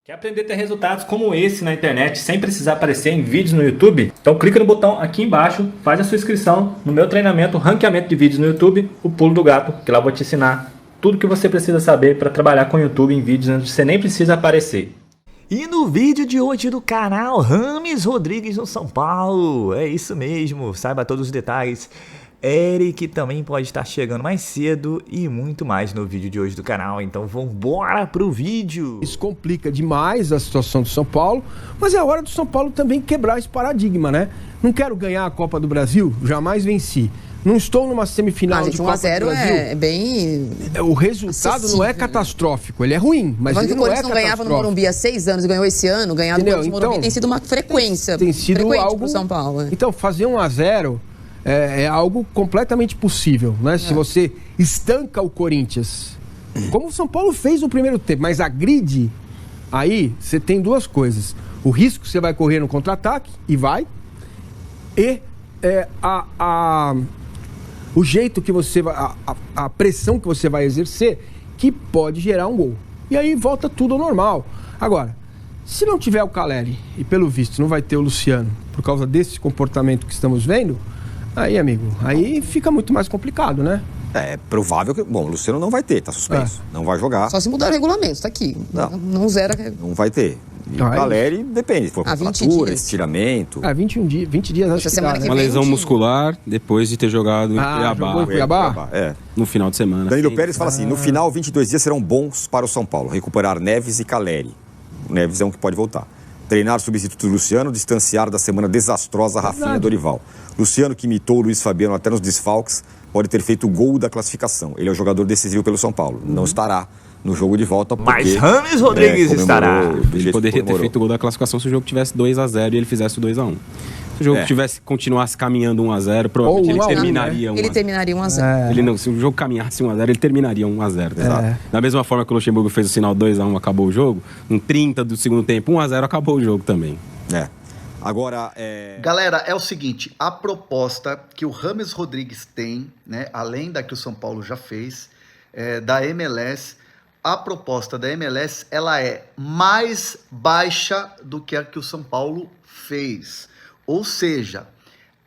Quer aprender a ter resultados como esse na internet sem precisar aparecer em vídeos no YouTube? Então clica no botão aqui embaixo, faz a sua inscrição no meu treinamento Ranqueamento de Vídeos no YouTube, o Pulo do Gato, que lá eu vou te ensinar tudo o que você precisa saber para trabalhar com o YouTube em vídeos onde você nem precisa aparecer. E no vídeo de hoje do canal, Rames Rodrigues no São Paulo. É isso mesmo, saiba todos os detalhes. Eric também pode estar chegando mais cedo e muito mais no vídeo de hoje do canal. Então vambora pro vídeo. Isso complica demais a situação do São Paulo, mas é a hora do São Paulo também quebrar esse paradigma, né? Não quero ganhar a Copa do Brasil, jamais venci. Não estou numa semifinal de Copa do Brasil. 1 a 0 é bem... O resultado acessível, não é catastrófico, ele é ruim, mas ele não é catastrófico. O Corinthians não ganhava no Morumbi há 6 anos e ganhou esse ano, ganhar no Morumbi então, tem sido uma frequência. Tem sido algo pro São Paulo. Então, fazer 1 a 0 é algo completamente possível, né? Se você estanca o Corinthians, como o São Paulo fez no primeiro tempo, mas agride, aí você tem duas coisas. O risco que você vai correr no contra-ataque, e vai, e o jeito que você vai, a pressão que você vai exercer, que pode gerar um gol. E aí volta tudo ao normal. Agora, se não tiver o Caleri, e pelo visto não vai ter o Luciano, por causa desse comportamento que estamos vendo, aí, amigo, aí fica muito mais complicado, né? É provável que... Bom, o Luciano não vai ter, tá suspenso. Não vai jogar. Só se mudar o regulamento, tá aqui. Não zera. Não vai ter. E o Caleri, depende. Se for fratura, estiramento... 20 dias acho que dá, né? Uma lesão muscular, depois de ter jogado em Cuiabá. Jogou em Cuiabá? É. No final de semana. Danilo Pérez fala assim, no final, 22 dias serão bons para o São Paulo. Recuperar Neves e Caleri. O Neves é um que pode voltar. Treinar o substituto do Luciano, distanciar da semana desastrosa Rafinha e Dorival. Luciano, que imitou o Luiz Fabiano até nos desfalques, pode ter feito o gol da classificação. Ele é o jogador decisivo pelo São Paulo. Não estará no jogo de volta porque... Mas Rames Rodrigues estará. Ele poderia ter feito o gol da classificação se o jogo tivesse 2 a 0 e ele fizesse o 2 a 1. Se o jogo continuasse caminhando 1 a 0, provavelmente ele terminaria 1 a 0. Ele terminaria 1 a 0. Ele não, se o jogo caminhasse 1 a 0, ele terminaria 1 a 0. Exato. Da mesma forma que o Luxemburgo fez o sinal 2 a 1, acabou o jogo, em 30 do segundo tempo, 1 a 0, acabou o jogo também. Agora, Galera, é o seguinte, a proposta que o Rames Rodrigues tem, né, além da que o São Paulo já fez, da MLS, a proposta da MLS, ela é mais baixa do que a que o São Paulo fez. Ou seja,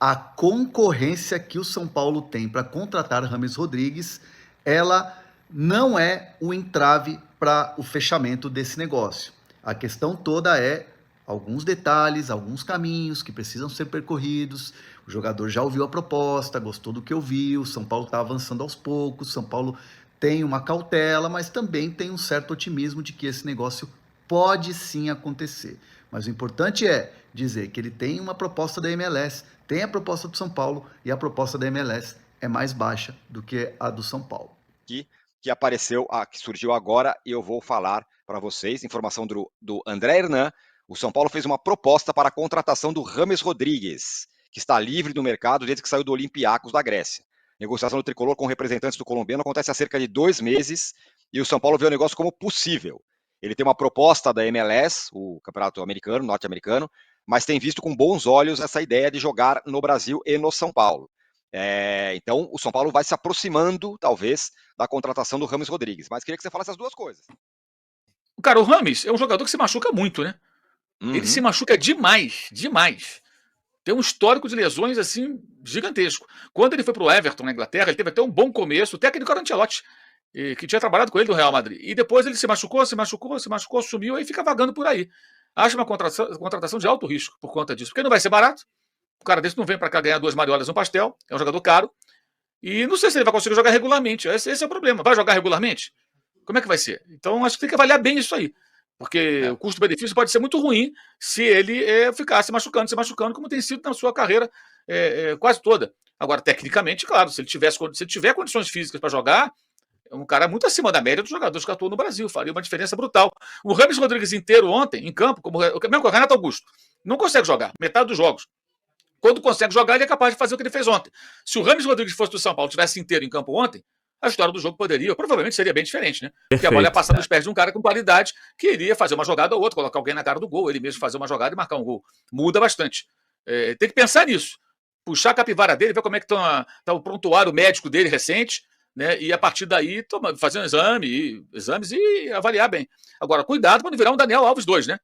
a concorrência que o São Paulo tem para contratar Rames Rodrigues, ela não é o entrave para o fechamento desse negócio. A questão toda é alguns detalhes, alguns caminhos que precisam ser percorridos. O jogador já ouviu a proposta, gostou do que ouviu, o São Paulo está avançando aos poucos, o São Paulo tem uma cautela, mas também tem um certo otimismo de que esse negócio pode sim acontecer. Mas o importante é dizer que ele tem uma proposta da MLS, tem a proposta do São Paulo, e a proposta da MLS é mais baixa do que a do São Paulo. Que apareceu, que surgiu agora, e eu vou falar para vocês, informação do André Hernan. O São Paulo fez uma proposta para a contratação do Rames Rodrigues, que está livre do mercado desde que saiu do Olympiacos da Grécia. Negociação do tricolor com representantes do colombiano acontece há cerca de 2 meses e o São Paulo vê o negócio como possível. Ele tem uma proposta da MLS, o campeonato americano, norte-americano, mas tem visto com bons olhos essa ideia de jogar no Brasil e no São Paulo. Então, o São Paulo vai se aproximando, talvez, da contratação do Rames Rodrigues. Mas queria que você falasse as duas coisas. Cara, o Rames é um jogador que se machuca muito, né? Ele se machuca demais. Tem um histórico de lesões, assim, gigantesco. Quando ele foi pro Everton, na Inglaterra, ele teve até um bom começo. O técnico era o Ancelotti, que tinha trabalhado com ele do Real Madrid. E depois ele se machucou, sumiu, e fica vagando por aí. Acho uma contratação de alto risco por conta disso. Porque não vai ser barato. O cara desse não vem para cá ganhar 2 mariolas no pastel. É um jogador caro. E não sei se ele vai conseguir jogar regularmente. Esse é o problema. Vai jogar regularmente? Como é que vai ser? Então, acho que tem que avaliar bem isso aí. Porque o custo-benefício pode ser muito ruim se ele ficar se machucando, como tem sido na sua carreira quase toda. Agora, tecnicamente, claro, se ele tiver condições físicas para jogar, é um cara muito acima da média dos jogadores que atuam no Brasil, faria uma diferença brutal. O Rames Rodrigues inteiro ontem, em campo, mesmo com o Renato Augusto, não consegue jogar, metade dos jogos. Quando consegue jogar, ele é capaz de fazer o que ele fez ontem. Se o Rames Rodrigues fosse do São Paulo, tivesse inteiro em campo ontem, a história do jogo provavelmente seria bem diferente, né? Porque a bola ia passar nos pés de um cara com qualidade que iria fazer uma jogada ou outra, colocar alguém na cara do gol, ele mesmo fazer uma jogada e marcar um gol. Muda bastante. Tem que pensar nisso. Puxar a capivara dele, ver como é que tá o prontuário médico dele recente, né? E a partir daí fazer um exames e avaliar bem. Agora, cuidado para não virar um Daniel Alves 2, né?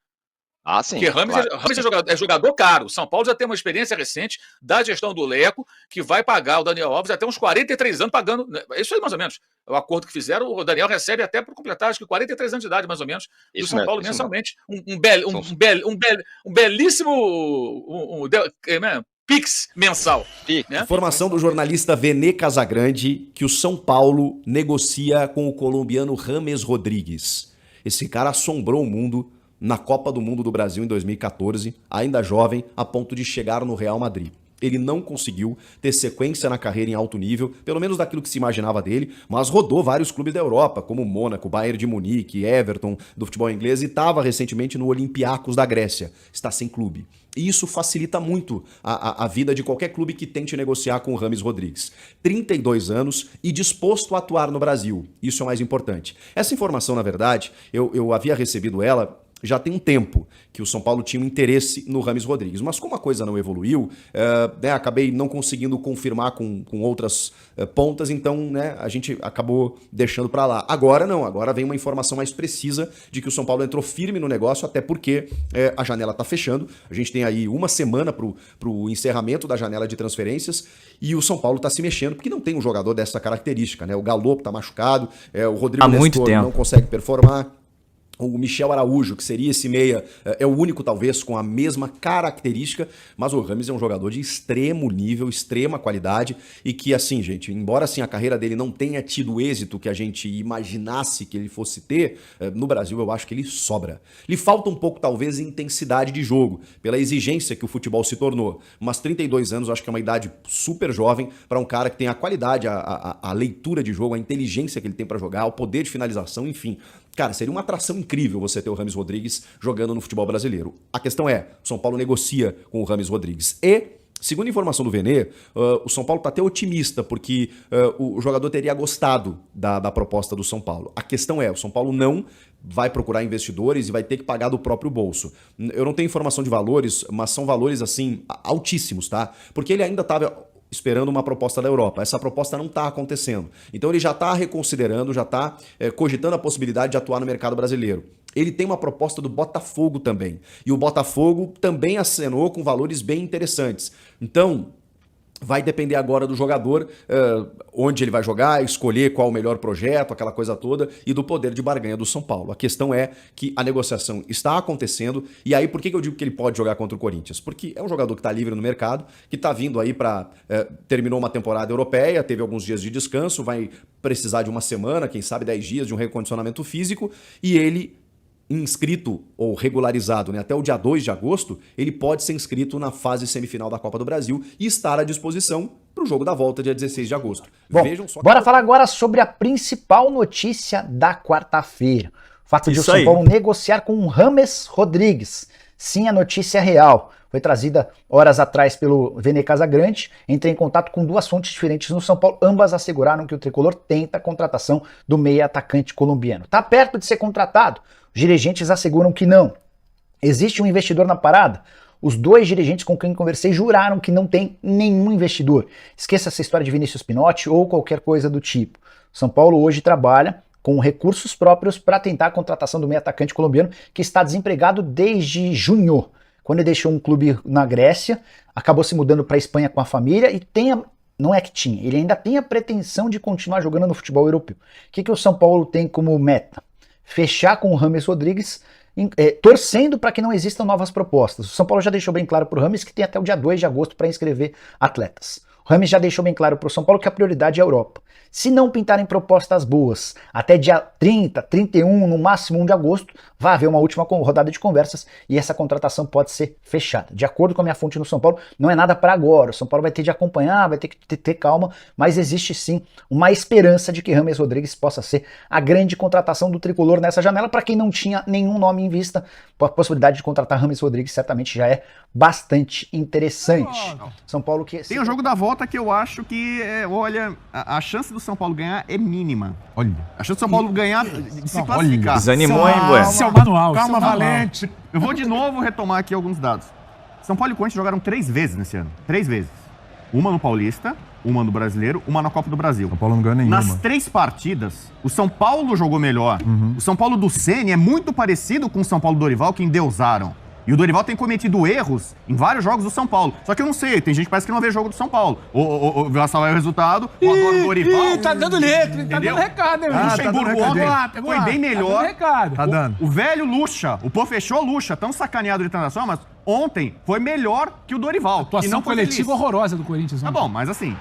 Ah, sim. Porque Rames, claro. Rames é jogador caro. O São Paulo já tem uma experiência recente da gestão do Leco, que vai pagar o Daniel Alves até uns 43 anos pagando. É isso aí, mais ou menos. O acordo que fizeram, o Daniel recebe até por completar, acho que 43 anos de idade, mais ou menos, do São Paulo mensalmente. Um belíssimo Pix mensal. Né? Informação do jornalista Vene Casagrande que o São Paulo negocia com o colombiano James Rodrigues. Esse cara assombrou o mundo na Copa do Mundo do Brasil em 2014, ainda jovem, a ponto de chegar no Real Madrid. Ele não conseguiu ter sequência na carreira em alto nível, pelo menos daquilo que se imaginava dele, mas rodou vários clubes da Europa, como Mônaco, Bayern de Munique, Everton do futebol inglês, e estava recentemente no Olympiacos da Grécia. Está sem clube. E isso facilita muito a vida de qualquer clube que tente negociar com o James Rodrigues. 32 anos e disposto a atuar no Brasil. Isso é o mais importante. Essa informação, na verdade, eu havia recebido ela já tem um tempo que o São Paulo tinha um interesse no James Rodrigues, mas como a coisa não evoluiu, acabei não conseguindo confirmar com outras pontas, então a gente acabou deixando para lá. Agora não, agora vem uma informação mais precisa de que o São Paulo entrou firme no negócio, até porque a janela está fechando, a gente tem aí uma semana para o encerramento da janela de transferências e o São Paulo está se mexendo, porque não tem um jogador dessa característica, né? O Galopo está machucado, o Rodrigo Nestor não consegue performar. O Michel Araújo, que seria esse meia, é o único talvez com a mesma característica, mas o James é um jogador de extremo nível, extrema qualidade e que assim, gente, embora assim a carreira dele não tenha tido o êxito que a gente imaginasse que ele fosse ter, no Brasil eu acho que ele sobra. Lhe falta um pouco talvez intensidade de jogo, pela exigência que o futebol se tornou, mas 32 anos eu acho que é uma idade super jovem para um cara que tem a qualidade, a leitura de jogo, a inteligência que ele tem para jogar, o poder de finalização, enfim. Cara, seria uma atração incrível você ter o James Rodrigues jogando no futebol brasileiro. A questão é, o São Paulo negocia com o James Rodrigues. E, segundo a informação do Vene, o São Paulo está até otimista, porque o jogador teria gostado da proposta do São Paulo. A questão é, o São Paulo não vai procurar investidores e vai ter que pagar do próprio bolso. Eu não tenho informação de valores, mas são valores, assim, altíssimos, tá? Porque ele ainda estava esperando uma proposta da Europa. Essa proposta não está acontecendo. Então ele já está reconsiderando, já está cogitando a possibilidade de atuar no mercado brasileiro. Ele tem uma proposta do Botafogo também. E o Botafogo também acenou com valores bem interessantes. Então, vai depender agora do jogador, onde ele vai jogar, escolher qual o melhor projeto, aquela coisa toda, e do poder de barganha do São Paulo. A questão é que a negociação está acontecendo, e aí por que eu digo que ele pode jogar contra o Corinthians? Porque é um jogador que está livre no mercado, que está vindo aí para... terminou uma temporada europeia, teve alguns dias de descanso, vai precisar de uma semana, quem sabe 10 dias de um recondicionamento físico, e ele... inscrito ou regularizado, né, até o dia 2 de agosto, ele pode ser inscrito na fase semifinal da Copa do Brasil e estar à disposição para o jogo da volta, dia 16 de agosto. Bom, bora falar agora sobre a principal notícia da quarta-feira. O fato de o São Paulo negociar com o James Rodrigues. Sim, a notícia é real. Foi trazida horas atrás pelo Vene Casagrande. Entrei em contato com duas fontes diferentes no São Paulo. Ambas asseguraram que o tricolor tenta a contratação do meia atacante colombiano. Está perto de ser contratado? Os dirigentes asseguram que não. Existe um investidor na parada? Os dois dirigentes com quem conversei juraram que não tem nenhum investidor. Esqueça essa história de Vinícius Pinotti ou qualquer coisa do tipo. São Paulo hoje trabalha com recursos próprios para tentar a contratação do meio atacante colombiano que está desempregado desde junho, quando ele deixou um clube na Grécia, acabou se mudando para a Espanha com a família e não é que tinha, ele ainda tem a pretensão de continuar jogando no futebol europeu. O que o São Paulo tem como meta? Fechar com o James Rodrigues, torcendo para que não existam novas propostas. O São Paulo já deixou bem claro para o James que tem até o dia 2 de agosto para inscrever atletas. O James já deixou bem claro para o São Paulo que a prioridade é a Europa. Se não pintarem propostas boas até dia 30, 31, no máximo 1 de agosto, vai haver uma última rodada de conversas e essa contratação pode ser fechada. De acordo com a minha fonte no São Paulo, não é nada para agora. O São Paulo vai ter de acompanhar, vai ter que ter calma, mas existe sim uma esperança de que James Rodrigues possa ser a grande contratação do tricolor nessa janela. Para quem não tinha nenhum nome em vista, a possibilidade de contratar James Rodrigues certamente já é bastante interessante. São Paulo que... Tem o jogo da volta que eu acho que, olha, a chance do São Paulo ganhar é mínima. Olha. A chance do São Paulo ganhar, de se classificar. Desanimou, hein, Bué? Seu manual. Calma, Valente. Eu vou de novo retomar aqui alguns dados. São Paulo e Corinthians jogaram 3 vezes nesse ano. 3 vezes. Uma no Paulista, uma no Brasileiro, uma na Copa do Brasil. São Paulo não ganhou nenhuma. Nas 3 partidas, o São Paulo jogou melhor. O São Paulo do Ceni é muito parecido com o São Paulo do Dorival, que endeusaram. E o Dorival tem cometido erros em vários jogos do São Paulo. Só que eu não sei, tem gente que parece que não vê jogo do São Paulo. Ou vai saber o resultado, ou agora o Dorival... Tá dando letra, tá dando recado, hein? O Luxemburgo ontem foi bem melhor. Tá dando. O velho Luxa, o pô fechou Luxa, tão sacaneado de transação, mas ontem foi melhor que o Dorival. Atuação coletiva horrorosa do Corinthians. Tá bom, mas assim...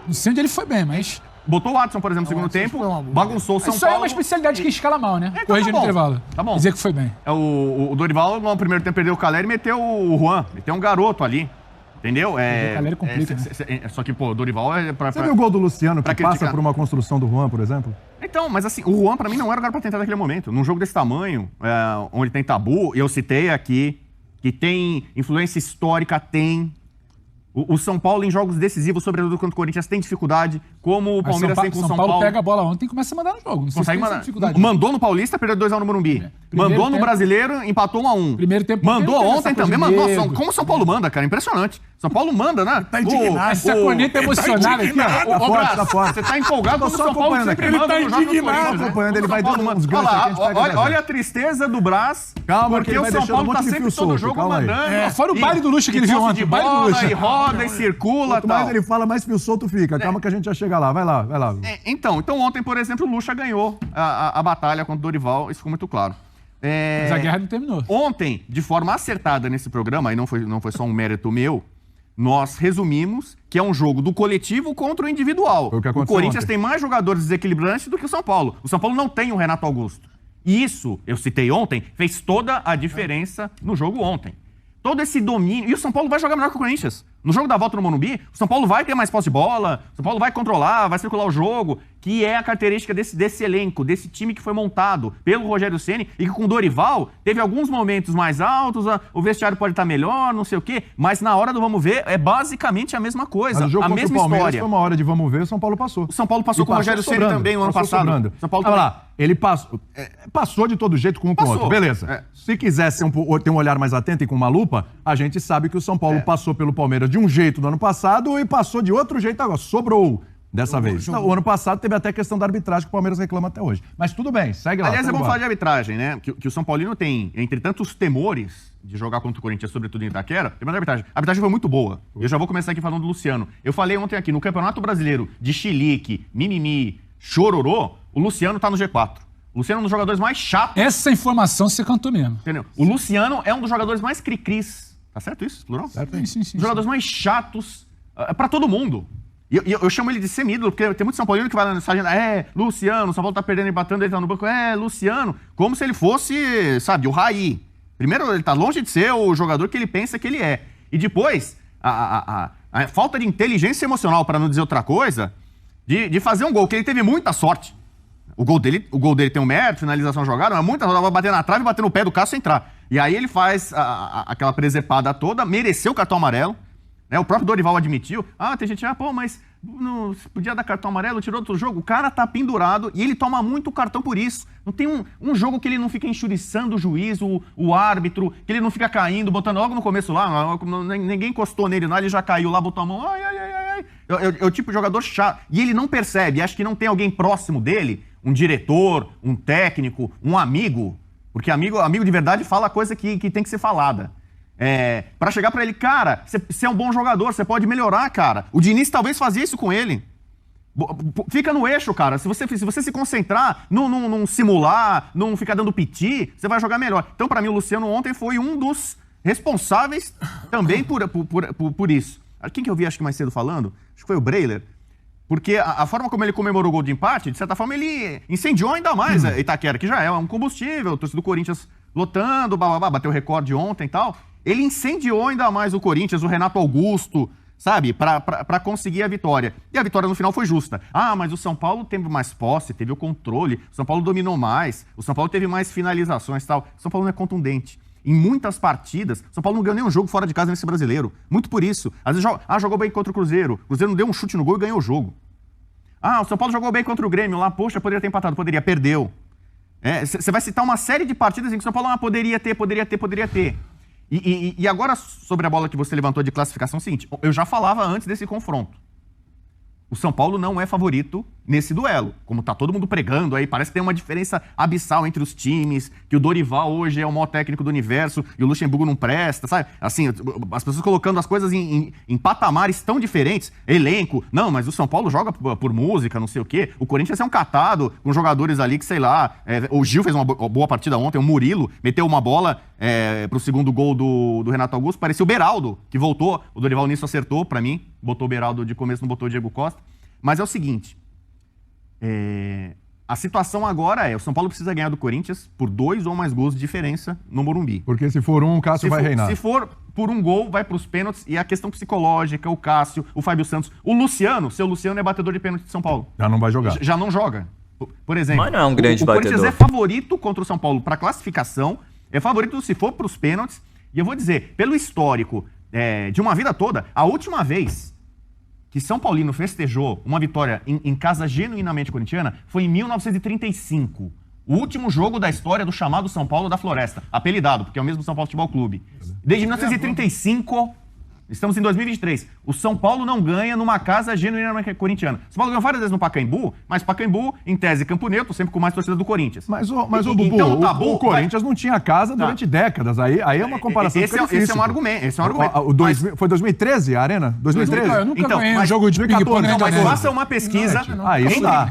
No centro ele foi bem, mas... Botou o Watson, por exemplo, no segundo tempo, bagunçou o São Paulo. Isso é uma especialidade de quem escala mal, né? Corrigir no intervalo. Tá bom. Dizer que foi bem. O Dorival, no primeiro tempo, perdeu o Caleri e meteu o Juan. Meteu um garoto ali. Entendeu? O Caleri complica, né? Só que, pô, o Dorival é pra... Você viu o gol do Luciano que criticar. passa por uma construção do Juan, por exemplo? Então, mas assim, o Juan pra mim não era o cara pra tentar naquele momento. Num jogo desse tamanho, onde tem tabu, eu citei aqui, que tem influência histórica, tem... O São Paulo, em jogos decisivos, sobretudo contra o Corinthians, tem dificuldade, como o Palmeiras tem com o São Paulo. Pega a bola ontem e começa a mandar no jogo. Não sei consegue se mandar. Mandou no Paulista, perdeu 2x1 no Morumbi. Mandou no Brasileiro, empatou 1x1. Primeiro tempo. Mandou ontem também. Nossa, como o São Paulo manda, cara? Impressionante. São Paulo manda, né? Tá indignado. Essa corneta emocionada aqui, ó. Tá forte. Você tá empolgado com o São Paulo sempre manda. Ele tá indignado. Acompanhando, ele vai dando uns ganchos aqui. Olha a tristeza do Brás. Calma, porque o São Paulo tá sempre todo jogo mandando. Fora o baile do Luxo que ele viu ontem. O baile do Luxo. E roda e circula. Quanto mais ele fala, mais fio solto fica. Calma que a gente já chega lá. Vai lá. Então ontem, por exemplo, o Luxa ganhou a batalha contra o Dorival. Isso ficou muito claro. Mas a guerra não terminou. Ontem, de forma acertada nesse programa, aí não foi só um mérito meu, nós resumimos que é um jogo do coletivo contra o individual. O Corinthians tem mais jogadores desequilibrantes do que o São Paulo. O São Paulo não tem o Renato Augusto. E isso, eu citei ontem, fez toda a diferença no jogo ontem. Todo esse domínio... E o São Paulo vai jogar melhor que o Corinthians. No jogo da volta no Morumbi, o São Paulo vai ter mais posse de bola, o São Paulo vai controlar, vai circular o jogo, que é a característica desse elenco, desse time que foi montado pelo Rogério Ceni e que com o Dorival teve alguns momentos mais altos, o vestiário pode estar melhor, não sei o quê, mas na hora do vamos ver é basicamente a mesma coisa, mas o jogo a mesma história. Foi uma hora de vamos ver, o São Paulo passou. O São Paulo passou com o Rogério Ceni também no ano passado. São Paulo olha lá, ele passou de todo jeito com o outro, beleza. Se quisesse ter um olhar mais atento e com uma lupa, a gente sabe que o São Paulo passou pelo Palmeiras de um jeito no ano passado e passou de outro jeito agora. Sobrou dessa vez. O ano passado teve até a questão da arbitragem que o Palmeiras reclama até hoje. Mas tudo bem, segue lá. Aliás, é bom falar de arbitragem, né? Que o São Paulino tem, entre tantos temores de jogar contra o Corinthians, sobretudo em Itaquera, tem mais arbitragem. A arbitragem foi muito boa. Eu já vou começar aqui falando do Luciano. Eu falei ontem aqui, no Campeonato Brasileiro de chilique, mimimi, chororô, o Luciano tá no G4. O Luciano é um dos jogadores mais chatos. Essa informação você cantou mesmo. Entendeu? O Luciano é um dos jogadores mais cri-cris. Tá certo isso, plural? Certo. Sim. Os jogadores mais chatos pra todo mundo. E eu chamo ele de semi-ídolo, porque tem muito São Paulino que vai lá na mensagem, Luciano, o São Paulo tá perdendo e batendo, ele tá no banco, Luciano, como se ele fosse, sabe, o Raí. Primeiro, ele tá longe de ser o jogador que ele pensa que ele é. E depois, a falta de inteligência emocional, para não dizer outra coisa, de fazer um gol, que ele teve muita sorte. O gol dele tem um mérito, finalização jogada, mas muita sorte, vai bater na trave e bater no pé do Cássio sem entrar. E aí ele faz aquela presepada toda, mereceu o cartão amarelo. O próprio Dorival admitiu. Tem gente, mas não podia dar cartão amarelo, tirou do jogo. O cara tá pendurado e ele toma muito cartão por isso. Não tem um jogo que ele não fica enxuriçando o juiz, o árbitro, que ele não fica caindo, botando logo no começo lá, ninguém encostou nele, ele já caiu lá, botou a mão, É o tipo de jogador chato. E ele não percebe, acho que não tem alguém próximo dele, um diretor, um técnico, um amigo, porque amigo de verdade fala coisa que tem que ser falada. Pra chegar pra ele, cara, você é um bom jogador, você pode melhorar, cara. O Diniz talvez fazia isso com ele. Fica no eixo, cara. Se você se concentrar, não simular, não ficar dando piti, você vai jogar melhor. Então, pra mim, o Luciano ontem foi um dos responsáveis também por isso. Quem que eu vi, acho que mais cedo falando? Acho que foi o Breiler. Porque a forma como ele comemorou o gol de empate, de certa forma, ele incendiou ainda mais a Itaquera, que já é um combustível, o torcedor do Corinthians lotando, bateu recorde ontem e tal. Ele incendiou ainda mais o Corinthians, o Renato Augusto, sabe, pra conseguir a vitória. E a vitória no final foi justa. Mas o São Paulo teve mais posse, teve o controle, o São Paulo dominou mais, o São Paulo teve mais finalizações e tal. O São Paulo não é contundente. Em muitas partidas, São Paulo não ganhou nenhum jogo fora de casa nesse brasileiro. Muito por isso. Às vezes jogou bem contra o Cruzeiro. O Cruzeiro não deu um chute no gol e ganhou o jogo. O São Paulo jogou bem contra o Grêmio lá. Poxa, poderia ter empatado. Poderia, perdeu. Você vai citar uma série de partidas em que o São Paulo poderia ter. E agora, sobre a bola que você levantou de classificação, é o seguinte, eu já falava antes desse confronto. o São Paulo não é favorito nesse duelo. Como tá todo mundo pregando aí, parece que tem uma diferença abissal entre os times, que o Dorival hoje é o maior técnico do universo e o Luxemburgo não presta, sabe? Assim, as pessoas colocando as coisas em patamares tão diferentes. Elenco, não, mas o São Paulo joga por música, não sei o quê. O Corinthians é um catado com jogadores ali que, sei lá, o Gil fez uma boa partida ontem, o Murilo meteu uma bola pro segundo gol do Renato Augusto, parecia o Beraldo, que voltou, o Dorival nisso acertou pra mim, botou o Beraldo de começo, não botou o Diego Costa. Mas é o seguinte, a situação agora o São Paulo precisa ganhar do Corinthians por 2 ou mais gols de diferença no Morumbi. Porque se for o Cássio vai reinar. Se for por um gol, vai pros pênaltis, e a questão psicológica, o Cássio, o Fábio Santos, o Luciano, seu Luciano é batedor de pênalti de São Paulo. Já não vai jogar. Já não joga. Por exemplo, mas não é um grande o batedor. Corinthians é favorito contra o São Paulo para classificação, é favorito se for pros pênaltis, e eu vou dizer, pelo histórico de uma vida toda, a última vez que São Paulino festejou uma vitória em casa genuinamente corintiana foi em 1935. O último jogo da história do chamado São Paulo da Floresta. Apelidado, porque é o mesmo São Paulo Futebol Clube. Desde 1935, estamos em 2023. O São Paulo não ganha numa casa genuinamente corintiana. São Paulo ganhou várias vezes no Pacaembu, mas Pacaembu, em tese, campo neutro, sempre com mais torcida do Corinthians. Mas o Bubu, então, o Corinthians não tinha casa durante décadas. Aí é uma comparação esse é um argumento. Foi 2013 a Arena? 2013? Eu nunca ganhei um jogo de ping-pong. Mas faça uma pesquisa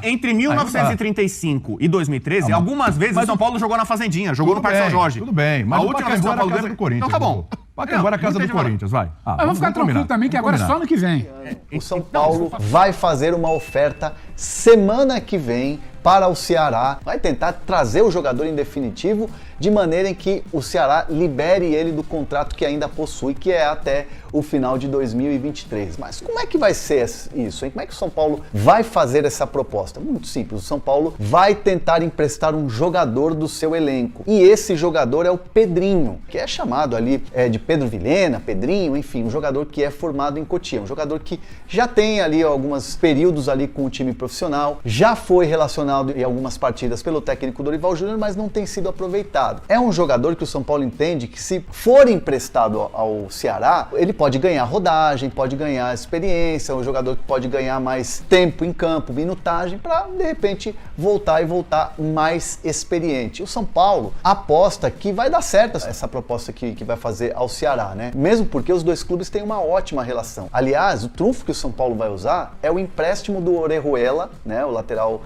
entre 1935 e 2013, algumas vezes o São Paulo jogou na Fazendinha, jogou no Parque São Jorge. Tudo bem, mas a última vez que o São Paulo ganhou do Corinthians. Então tá bom. Pacaembu era a casa do Corinthians, vai. Mas vamos ficar tranquilo também, que agora é só ano que vem. O São Paulo vai fazer uma oferta semana que vem para o Ceará. Vai tentar trazer o jogador em definitivo de maneira em que o Ceará libere ele do contrato que ainda possui, que é até o final de 2023. Mas como é que vai ser isso, hein? Como é que o São Paulo vai fazer essa proposta? Muito simples. O São Paulo vai tentar emprestar um jogador do seu elenco. E esse jogador é o Pedrinho, que é chamado ali de Pedro Vilhena, Pedrinho, enfim, um jogador que é formado em Cotia. Um jogador que já tem ali alguns períodos ali com o time profissional, já foi relacionado em algumas partidas pelo técnico Dorival Júnior, mas não tem sido aproveitado. É um jogador que o São Paulo entende que, se for emprestado ao Ceará, ele pode ganhar rodagem, pode ganhar experiência, um jogador que pode ganhar mais tempo em campo, minutagem, para de repente voltar mais experiente. O São Paulo aposta que vai dar certo essa proposta que vai fazer ao Ceará, né? Mesmo porque os dois clubes têm uma ótima relação. Aliás, o trunfo que o São Paulo vai usar é o empréstimo do Orejuela, né? O lateral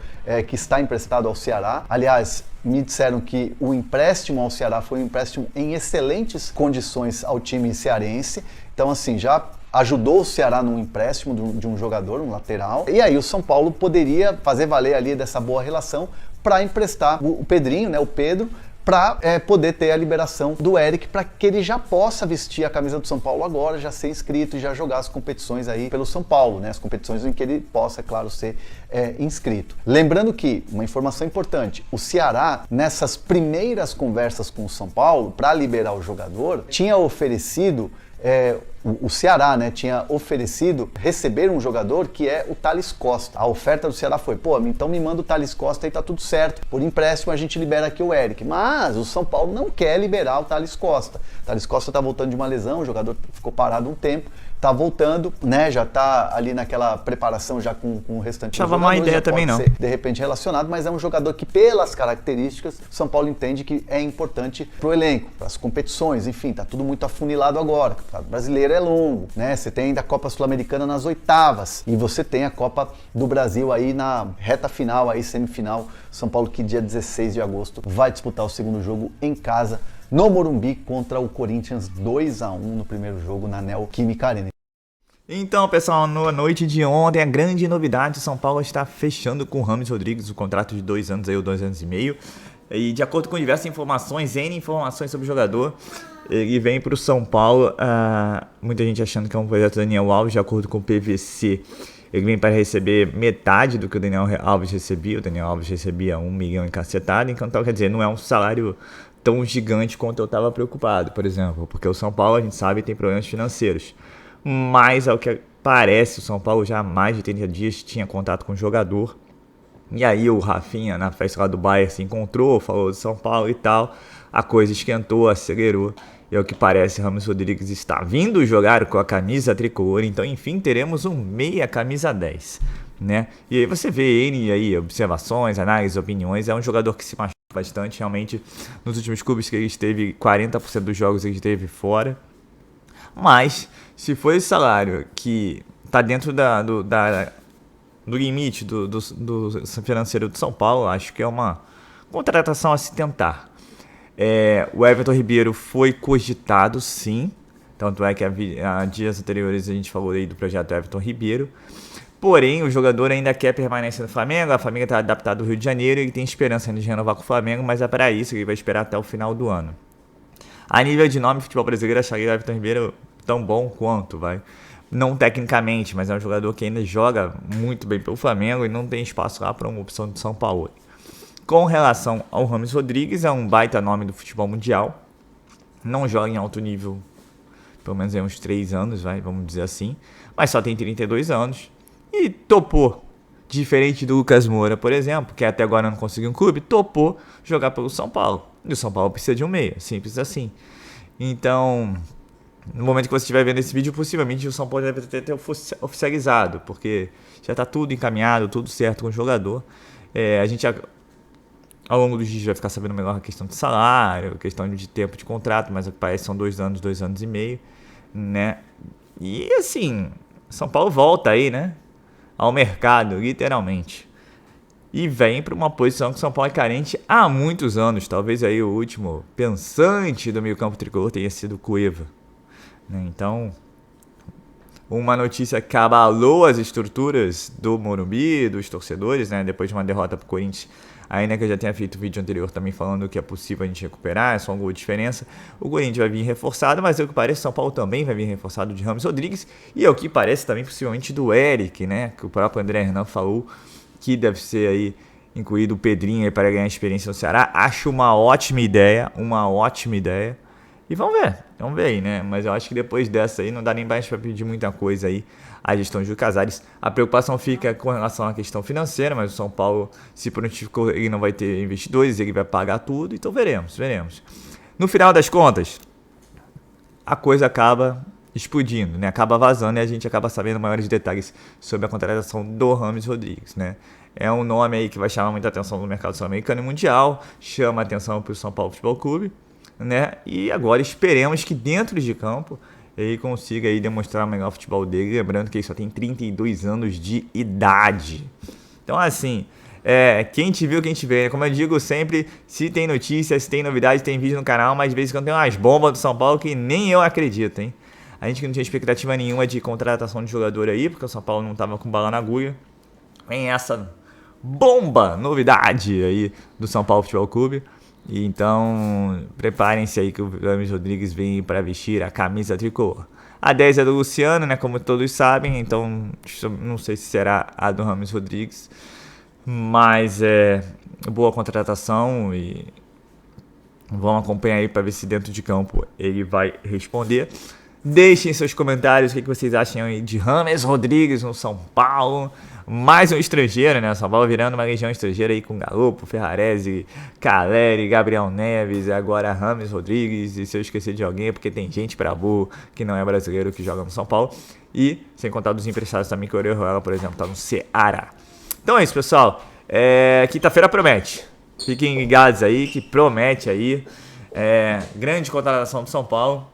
que está emprestado ao Ceará. Aliás, me disseram que o empréstimo ao Ceará foi um empréstimo em excelentes condições ao time cearense. Então, assim, já ajudou o Ceará num empréstimo de um jogador, um lateral. E aí o São Paulo poderia fazer valer ali dessa boa relação para emprestar o Pedrinho, né, o Pedro, para poder ter a liberação do Eric, para que ele já possa vestir a camisa do São Paulo agora, já ser inscrito e já jogar as competições aí pelo São Paulo, né? As competições em que ele possa, claro, ser inscrito. Lembrando que, uma informação importante, o Ceará, nessas primeiras conversas com o São Paulo, para liberar o jogador, tinha oferecido... o Ceará, né, tinha oferecido receber um jogador que é o Thales Costa. A oferta do Ceará foi, então me manda o Thales Costa e tá tudo certo. Por empréstimo a gente libera aqui o Eric. Mas o São Paulo não quer liberar o Thales Costa. O Thales Costa tá voltando de uma lesão, o jogador ficou parado um tempo, tá voltando, né, já tá ali naquela preparação já com o restante dos jogadores. Não uma ideia também não. Ser, de repente, relacionado, mas é um jogador que, pelas características, o São Paulo entende que é importante pro elenco, para as competições, enfim, tá tudo muito afunilado agora. O Campeonato Brasileiro é longo, né? Você tem ainda a Copa Sul-Americana nas oitavas e você tem a Copa do Brasil aí na reta final, aí semifinal. São Paulo que dia 16 de agosto vai disputar o segundo jogo em casa, no Morumbi, contra o Corinthians, 2-1 no primeiro jogo na Neoquímica Arena. Então, pessoal, na noite de ontem, a grande novidade, o São Paulo está fechando com o Rames Rodrigues o contrato de 2 anos, aí, ou 2 anos e meio. E de acordo com diversas informações, N informações sobre o jogador, ele vem para o São Paulo, muita gente achando que é um projeto do Daniel Alves, de acordo com o PVC. Ele vem para receber metade do que o Daniel Alves recebia. O Daniel Alves recebia 1 milhão em cacetada, então quer dizer, não é um salário tão gigante quanto eu estava preocupado, por exemplo, porque o São Paulo, a gente sabe, tem problemas financeiros. Mas, ao que parece, o São Paulo já há mais de 30 dias tinha contato com o jogador. E aí o Rafinha, na festa lá do Bayern, se encontrou, falou de São Paulo e tal. A coisa esquentou, acelerou. E ao que parece, Rames Rodrigues está vindo jogar com a camisa tricolor. Então, enfim, teremos um meia camisa 10. né? E aí você vê N aí, observações, análises, opiniões. É um jogador que se machuca bastante, realmente. Nos últimos clubes que ele esteve, 40% dos jogos ele esteve fora. Mas, se for esse salário que tá dentro do limite do financeiro do São Paulo, acho que é uma contratação a se tentar. O Everton Ribeiro foi cogitado, sim. Tanto é que há dias anteriores a gente falou aí do projeto Everton Ribeiro. Porém, o jogador ainda quer permanecer no Flamengo. A família está adaptada ao Rio de Janeiro e ele tem esperança de renovar com o Flamengo, mas é para isso que ele vai esperar até o final do ano. A nível de nome, futebol brasileiro, acharia o Everton Ribeiro tão bom quanto, vai. Não tecnicamente, mas é um jogador que ainda joga muito bem pelo Flamengo e não tem espaço lá para uma opção de São Paulo. Com relação ao Rames Rodrigues, é um baita nome do futebol mundial. Não joga em alto nível, pelo menos há uns 3 anos, vamos dizer assim. Mas só tem 32 anos. E topou, diferente do Lucas Moura, por exemplo, que até agora não conseguiu um clube, topou jogar pelo São Paulo. E o São Paulo precisa de um meia, simples assim. Então, no momento que você estiver vendo esse vídeo, possivelmente o São Paulo deve ter oficializado, porque já está tudo encaminhado, tudo certo com o jogador. A gente, ao longo dos dias, vai ficar sabendo melhor a questão de salário, a questão de tempo de contrato, mas o que parece são 2 anos, 2 anos e meio, né? E assim, São Paulo volta aí, né? Ao mercado, literalmente. E vem para uma posição que o São Paulo é carente há muitos anos. Talvez aí o último pensante do meio-campo tricolor tenha sido o Cueva. Então, uma notícia que abalou as estruturas do Morumbi, dos torcedores, né? Depois de uma derrota para o Corinthians. Ainda que eu já tenha feito o vídeo anterior também falando que é possível a gente recuperar, é só um gol de diferença. O Corinthians vai vir reforçado, mas ao que parece, São Paulo também vai vir reforçado de Rames Rodrigues. E ao que parece também, possivelmente, do Eric, né? Que o próprio André Hernan falou que deve ser aí incluído o Pedrinho aí para ganhar experiência no Ceará. Acho uma ótima ideia, E vamos ver aí, né? Mas eu acho que depois dessa aí não dá nem mais para pedir muita coisa aí à gestão de Júlio Casares. A preocupação fica com relação à questão financeira, mas o São Paulo se prontificou, ele não vai ter investidores, ele vai pagar tudo, então veremos. No final das contas, a coisa acaba explodindo, né? Acaba vazando e a gente acaba sabendo maiores detalhes sobre a contratação do Rames Rodrigues, né? É um nome aí que vai chamar muita atenção no mercado sul-americano e mundial, chama atenção para o São Paulo Futebol Clube, né? E agora esperemos que dentro de campo ele consiga aí demonstrar o melhor futebol dele, lembrando que ele só tem 32 anos de idade. Então assim, quem te viu, quem te vê, como eu digo sempre, se tem notícias, se tem novidades, tem vídeo no canal, mas às vezes quando tem umas bombas do São Paulo que nem eu acredito, hein? A gente que não tinha expectativa nenhuma de contratação de jogador aí, porque o São Paulo não tava com bala na agulha. Vem essa bomba, novidade aí do São Paulo Futebol Clube. E então, preparem-se aí que o Rames Rodrigues vem para vestir a camisa tricolor. A 10 é do Luciano, né, como todos sabem, então não sei se será a do Rames Rodrigues, mas é boa contratação e vamos acompanhar aí para ver se dentro de campo ele vai responder. Deixem seus comentários o que vocês acham aí de Rames Rodrigues no São Paulo. Mais um estrangeiro, né? São Paulo virando uma legião estrangeira aí com Galopo, Ferrarese, Caleri, Gabriel Neves, e agora Rames Rodrigues. E se eu esquecer de alguém é porque tem gente pra burro que não é brasileiro que joga no São Paulo. E sem contar dos emprestados também, que o Orejuela, por exemplo, tá no Ceará. Então é isso, pessoal. Quinta-feira promete. Fiquem ligados aí que promete aí. Grande contratação do São Paulo.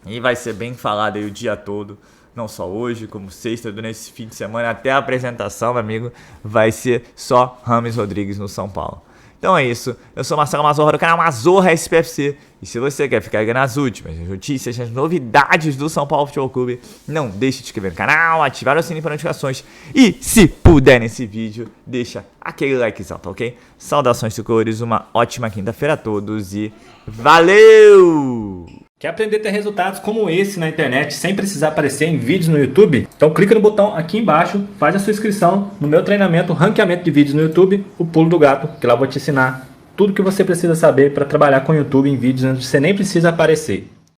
E vai ser bem falado aí o dia todo. Não só hoje, como sexta, durante esse fim de semana, até a apresentação, meu amigo, vai ser só Rames Rodrigues no São Paulo. Então é isso, eu sou Marcelo Mazorra do canal Mazorra SPFC, e se você quer ficar ligado nas últimas notícias, as novidades do São Paulo Futebol Clube, não deixe de se inscrever no canal, ativar o sininho para notificações, e se puder nesse vídeo, deixa aquele likezão, tá ok? Saudações tricolores, uma ótima quinta-feira a todos e valeu! Quer aprender a ter resultados como esse na internet sem precisar aparecer em vídeos no YouTube? Então clica no botão aqui embaixo, faz a sua inscrição no meu treinamento Ranqueamento de Vídeos no YouTube, o Pulo do Gato, que lá eu vou te ensinar tudo que você precisa saber para trabalhar com o YouTube em vídeos onde você nem precisa aparecer.